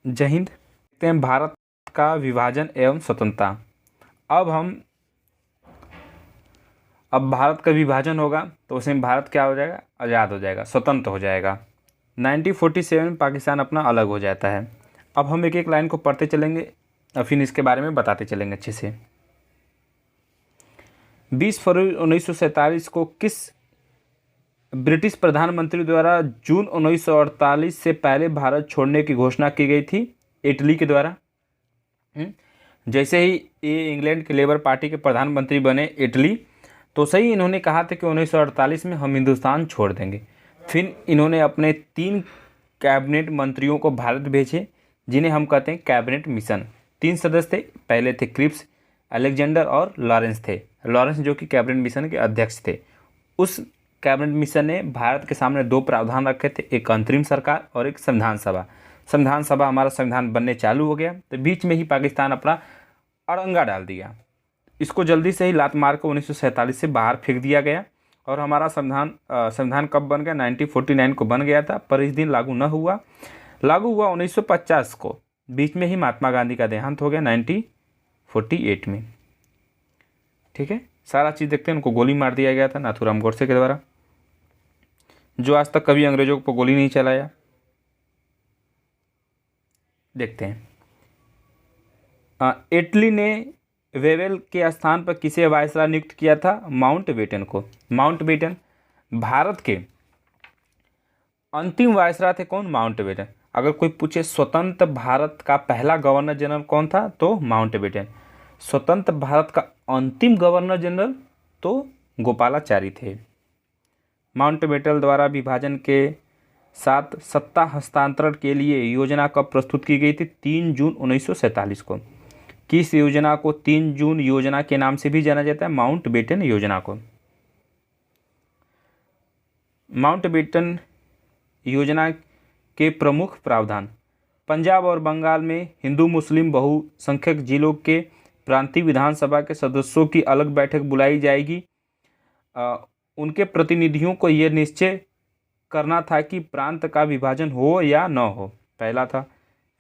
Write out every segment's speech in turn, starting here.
जय हिंद। देखते हैं भारत का विभाजन एवं स्वतंत्रता। अब भारत का विभाजन होगा तो उसमें भारत क्या हो जाएगा, आज़ाद हो जाएगा, स्वतंत्र हो जाएगा। 1947 में पाकिस्तान अपना अलग हो जाता है। अब हम एक एक लाइन को पढ़ते चलेंगे और फिर इसके बारे में बताते चलेंगे अच्छे से। 20 फरवरी 1947 को किस ब्रिटिश प्रधानमंत्री द्वारा जून 1948 से पहले भारत छोड़ने की घोषणा की गई थी? इटली के द्वारा। जैसे ही ये इंग्लैंड के लेबर पार्टी के प्रधानमंत्री बने इटली, तो सही इन्होंने कहा था कि 1948 में हम हिंदुस्तान छोड़ देंगे। फिर इन्होंने अपने 3 कैबिनेट मंत्रियों को भारत भेजे, जिन्हें हम कहते हैं कैबिनेट मिशन। 3 सदस्य थे, पहले थे क्रिप्स, अलेक्जेंडर और लॉरेंस थे। लॉरेंस जो कि कैबिनेट मिशन के अध्यक्ष थे। उस कैबिनेट मिशन ने भारत के सामने 2 प्रावधान रखे थे, एक अंतरिम सरकार और एक संविधान सभा। संविधान सभा हमारा संविधान बनने चालू हो गया तो बीच में ही पाकिस्तान अपना अड़ंगा डाल दिया। इसको जल्दी से ही लात मार कर 1947 से बाहर फेंक दिया गया और हमारा संविधान कब बन गया? 1949 को बन गया था, पर इस दिन लागू न हुआ। लागू हुआ 1950 को। बीच में ही महात्मा गांधी का देहांत हो गया 1948 में। ठीक है, सारा चीज़ देखते हैं। उनको गोली मार दिया गया था नाथूराम गोडसे के द्वारा, जो आज तक कभी अंग्रेजों को गोली नहीं चलाया। देखते हैं, इटली ने वेवेल के स्थान पर किसे वायसराय नियुक्त किया था? माउंटबेटन को। माउंटबेटन भारत के अंतिम वायसराय थे। कौन? माउंटबेटन। अगर कोई पूछे स्वतंत्र भारत का पहला गवर्नर जनरल कौन था, तो माउंटबेटन। स्वतंत्र भारत का अंतिम गवर्नर जनरल तो गोपालाचारी थे। माउंटबेटन द्वारा विभाजन के साथ सत्ता हस्तांतरण के लिए योजना कब प्रस्तुत की गई थी? 3 जून 1947 को। किस योजना को 3 जून योजना के नाम से भी जाना जाता है? माउंटबेटन योजना को। माउंटबेटन योजना के प्रमुख प्रावधान: पंजाब और बंगाल में हिंदू मुस्लिम बहुसंख्यक जिलों के प्रांतीय विधानसभा के सदस्यों की अलग बैठक बुलाई जाएगी। उनके प्रतिनिधियों को यह निश्चय करना था कि प्रांत का विभाजन हो या न हो। पहला था,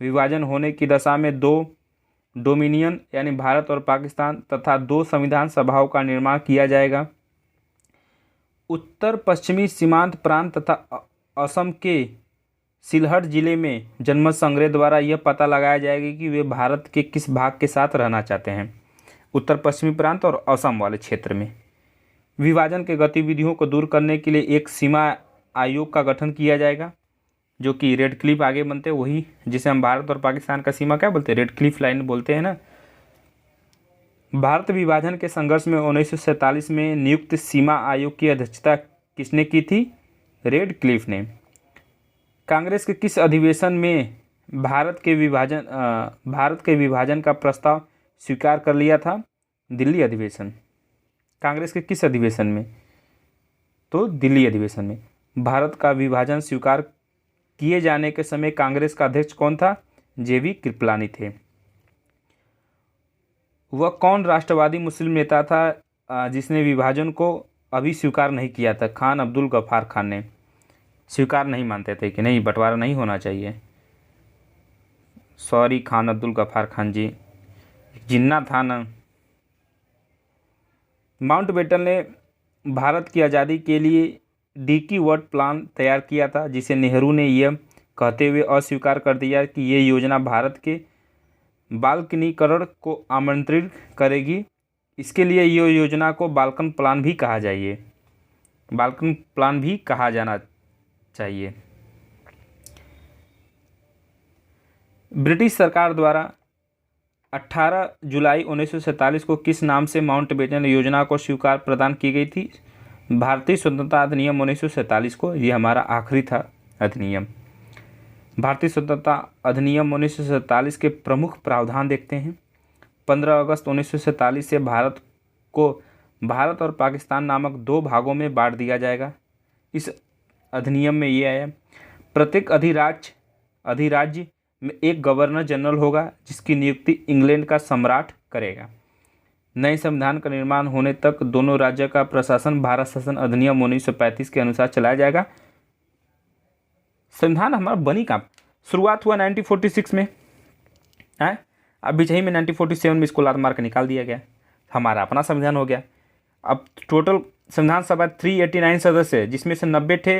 विभाजन होने की दशा में 2 डोमिनियन यानी भारत और पाकिस्तान तथा 2 संविधान सभाओं का निर्माण किया जाएगा। उत्तर पश्चिमी सीमांत प्रांत तथा असम के सिलहट जिले में जनमत संग्रह द्वारा यह पता लगाया जाएगा कि वे भारत के किस भाग के साथ रहना चाहते हैं, उत्तर पश्चिमी प्रांत और असम वाले क्षेत्र में। विभाजन के गतिविधियों को दूर करने के लिए एक सीमा आयोग का गठन किया जाएगा, जो कि रेड क्लिफ आगे बनते हैं, वही जिसे हम भारत और पाकिस्तान का सीमा क्या बोलते हैं? रेड क्लिफ लाइन बोलते हैं ना। भारत विभाजन के संघर्ष में 1947 में नियुक्त सीमा आयोग की अध्यक्षता किसने की थी? रेड क्लिफ ने। कांग्रेस के किस अधिवेशन में भारत के विभाजन का प्रस्ताव स्वीकार कर लिया था? दिल्ली अधिवेशन। कांग्रेस के किस अधिवेशन में? तो दिल्ली अधिवेशन में। भारत का विभाजन स्वीकार किए जाने के समय कांग्रेस का अध्यक्ष कौन था? जेबी कृपलानी थे। वह कौन राष्ट्रवादी मुस्लिम नेता था जिसने विभाजन को अभी स्वीकार नहीं किया था? खान अब्दुल गफ्फार खान ने। स्वीकार नहीं मानते थे कि नहीं, बंटवारा नहीं होना चाहिए। सॉरी खान अब्दुल गफ्फार खान जी, जिन्ना था ना। माउंटबेटन ने भारत की आज़ादी के लिए डिकी वर्ड प्लान तैयार किया था, जिसे नेहरू ने यह कहते हुए अस्वीकार कर दिया कि ये योजना भारत के बाल्कनीकरण को आमंत्रित करेगी। इसके लिए यह योजना को बाल्कन प्लान भी कहा जाना चाहिए। ब्रिटिश सरकार द्वारा 18 जुलाई 1947 को किस नाम से माउंटबेटन योजना को स्वीकार प्रदान की गई थी? भारतीय स्वतंत्रता अधिनियम 1947 को। यह हमारा आखिरी था अधिनियम। भारतीय स्वतंत्रता अधिनियम 1947 के प्रमुख प्रावधान देखते हैं। 15 अगस्त 1947 से भारत को भारत और पाकिस्तान नामक 2 भागों में बांट दिया जाएगा। इस अधिनियम में ये आया, प्रत्येक अधिराज्य में एक गवर्नर जनरल होगा, जिसकी नियुक्ति इंग्लैंड का सम्राट करेगा। नए संविधान का निर्माण होने तक दोनों राज्यों का प्रशासन भारत शासन अधिनियम 1935 के अनुसार चलाया जाएगा। संविधान हमारा बनी कहाँ? शुरुआत हुआ 1946 में है, अब बीच ही में 1947 में इसको लात मार के निकाल दिया गया, हमारा अपना संविधान हो गया। अब टोटल संविधान सभा 389 सदस्य है, जिसमें से 90 थे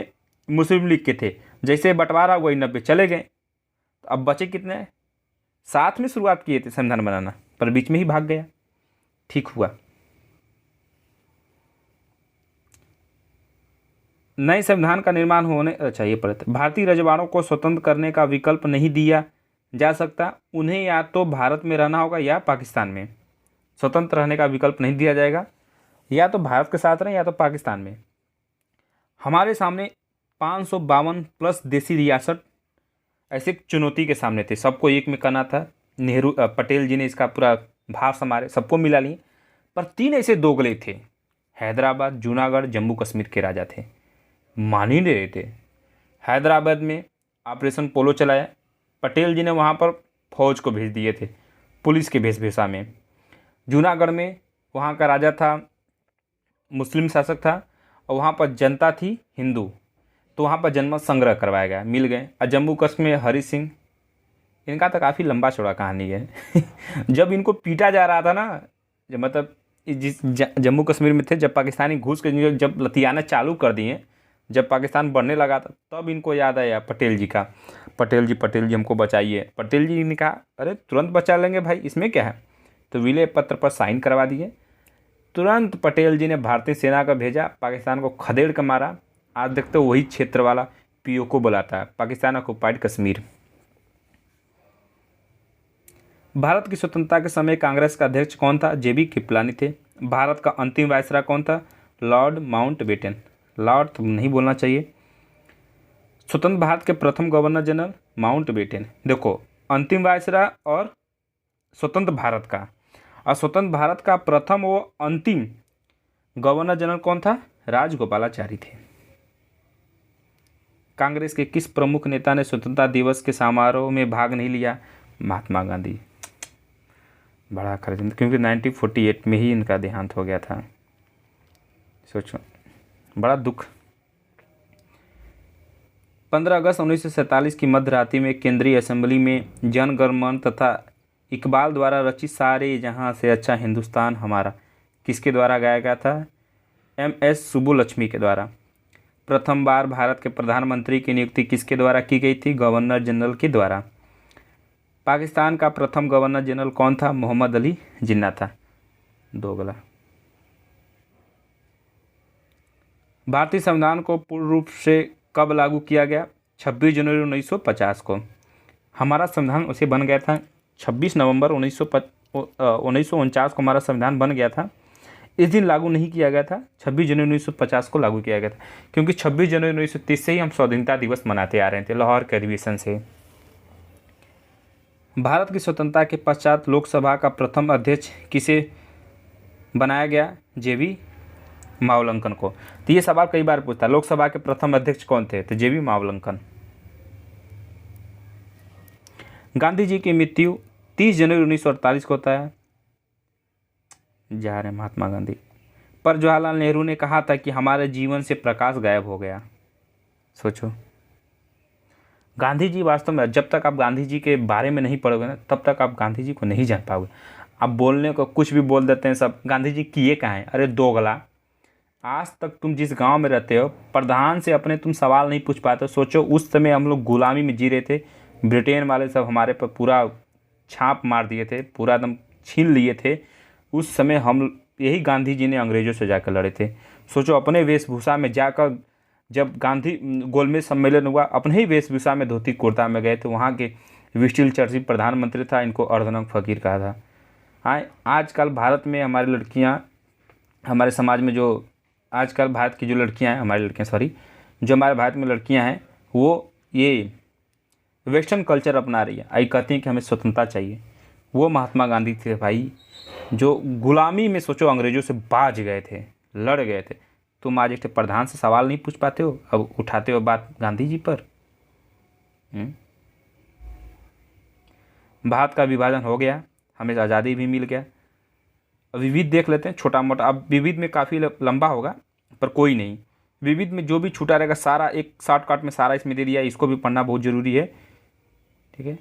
मुस्लिम लीग के थे, जैसे बंटवारा वही 90 चले गए, तो अब बचे कितने? 7 में शुरुआत किए थे संविधान बनाना, पर बीच में ही भाग गया। ठीक हुआ। नए संविधान का निर्माण होने चाहिए पड़े थे। भारतीय रजवाड़ों को स्वतंत्र करने का विकल्प नहीं दिया जा सकता, उन्हें या तो भारत में रहना होगा या पाकिस्तान में। स्वतंत्र रहने का विकल्प नहीं दिया जाएगा, या तो भारत के साथ रहें या तो पाकिस्तान में। हमारे सामने 552 प्लस देसी रियासत ऐसे चुनौती के सामने थे, सबको एक में करना था। नेहरू पटेल जी ने इसका पूरा भार संभाले, सबको मिला लिए, पर 3 ऐसे दोगले थे। हैदराबाद, जूनागढ़, जम्मू कश्मीर के राजा थे, मान ही नहीं रहे थे। हैदराबाद में ऑपरेशन पोलो चलाया, पटेल जी ने वहाँ पर फौज को भेज दिए थे पुलिस के वेशभूषा में। जूनागढ़ में वहाँ का राजा था, मुस्लिम शासक था, और वहाँ पर जनता थी हिंदू, तो वहाँ पर जनमत संग्रह करवाया गया, मिल गए। और जम्मू कश्मीर में हरि सिंह, इनका तो काफ़ी लंबा चौड़ा कहानी है जब इनको पीटा जा रहा था ना, जब मतलब जिस जम्मू कश्मीर में थे, जब पाकिस्तानी घुस के जब लतियाना चालू कर दिए, जब पाकिस्तान बढ़ने लगा था, तब इनको याद आया पटेल जी का। पटेल जी हमको बचाइए। पटेल जी ने कहा अरे तुरंत बचा लेंगे भाई, इसमें क्या है। तो विलय पत्र पर साइन करवा दिए। तुरंत पटेल जी ने भारतीय सेना का भेजा, पाकिस्तान को खदेड़ कर मारा। आज देखते हो वही क्षेत्र वाला पीओके बुलाता है, पाकिस्तान ऑक्युपाइड कश्मीर। भारत की स्वतंत्रता के समय कांग्रेस का अध्यक्ष कौन था? जेबी कृपलानी थे। भारत का अंतिम वायसराय कौन था? Lord Mountbatten. लॉर्ड तो नहीं बोलना चाहिए। स्वतंत्र भारत के प्रथम गवर्नर जनरल माउंटबेटन। देखो, अंतिम वायसराय और स्वतंत्र भारत का, और स्वतंत्र भारत का प्रथम वो अंतिम गवर्नर जनरल कौन था? राजगोपालाचारी थे। कांग्रेस के किस प्रमुख नेता ने स्वतंत्रता दिवस के समारोह में भाग नहीं लिया? महात्मा गांधी। बड़ा खर्च, क्योंकि 1948 में ही इनका देहांत हो गया था। सोचो, बड़ा दुख। 15 अगस्त 1947 की मध्य रात्रि में केंद्रीय असेंबली में जन गण मन तथा इकबाल द्वारा रचित सारे जहां से अच्छा हिंदुस्तान हमारा किसके द्वारा गाया गया था? MS सुब्बुलक्ष्मी के द्वारा। प्रथम बार भारत के प्रधानमंत्री की नियुक्ति किसके द्वारा की गई थी? गवर्नर जनरल के द्वारा। पाकिस्तान का प्रथम गवर्नर जनरल कौन था? मोहम्मद अली जिन्ना था, दोगला। भारतीय संविधान को पूर्ण रूप से कब लागू किया गया? 26 जनवरी 1950 को। हमारा संविधान उसे बन गया था 26 नवंबर 1949 को हमारा संविधान बन गया था। इस दिन लागू नहीं किया गया था, 26 जनवरी 1950 को लागू किया गया था, क्योंकि 26 जनवरी 1930 से ही हम स्वाधीनता दिवस मनाते आ रहे थे, लाहौर के अधिवेशन से। भारत की स्वतंत्रता के पश्चात लोकसभा का प्रथम अध्यक्ष किसे बनाया गया? JB मावलंकन को। तो ये सवाल कई बार पूछता, लोकसभा के प्रथम अध्यक्ष कौन थे? तो JB मावलंकन। गांधी जी की मृत्यु 30 जनवरी 1948 को होता है, जा रहे महात्मा गांधी। पर जवाहरलाल नेहरू ने कहा था कि हमारे जीवन से प्रकाश गायब हो गया। सोचो, गांधी जी वास्तव में, जब तक आप गांधी जी के बारे में नहीं पढ़ोगे ना, तब तक आप गांधी जी को नहीं जान पाओगे। आप बोलने को कुछ भी बोल देते हैं सब, गांधी जी किए कहाँ हैं? अरे दोगला, आज तक तुम जिस गांव में रहते हो, प्रधान से अपने तुम सवाल नहीं पूछ पाते हो। सोचो, उस समय हम लोग गुलामी में जी रहे थे, ब्रिटेन वाले सब हमारे पर पूरा छाप मार दिए थे, पूरा एकदम छीन लिए थे। उस समय हम, यही गांधी जी ने अंग्रेजों से जाकर लड़े थे। सोचो, अपने वेशभूषा में जाकर, जब गांधी गोलमेज सम्मेलन हुआ, अपने ही वेशभूषा में धोती कुर्ता में गए थे। वहाँ के विस्टिल चर्चिल प्रधानमंत्री था, इनको अर्धनग्न फकीर कहा था। हाँ, आजकल भारत में हमारी लड़कियाँ, हमारे समाज में जो आजकल भारत की जो लड़कियाँ हैं, जो हमारे भारत में लड़कियाँ हैं, वो ये वेस्टर्न कल्चर अपना रही है। आई कहती हैं कि हमें स्वतंत्रता चाहिए। वो महात्मा गांधी थे भाई, जो गुलामी में, सोचो, अंग्रेजों से बाज गए थे, लड़ गए थे। तुम आज एक प्रधान से सवाल नहीं पूछ पाते हो, अब उठाते हो बात गांधी जी पर। भारत का विभाजन हो गया, हमें आज़ादी भी मिल गया। विविध देख लेते हैं, छोटा मोटा। अब विविध में काफ़ी लंबा होगा, पर कोई नहीं। विविध में जो भी छूटा रहेगा सारा एक शॉर्टकट में सारा इसमें दे दिया, इसको भी पढ़ना बहुत ज़रूरी है। ठीक है,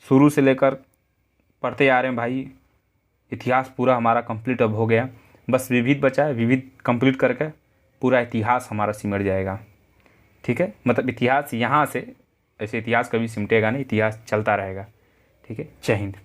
शुरू से लेकर पढ़ते आ रहे हैं भाई, इतिहास पूरा हमारा कंप्लीट अब हो गया, बस विविध बचा है, विविध कंप्लीट करके पूरा इतिहास हमारा सिमट जाएगा। ठीक है, मतलब इतिहास यहाँ से, ऐसे इतिहास कभी सिमटेगा नहीं, इतिहास चलता रहेगा। ठीक है, जय हिंद।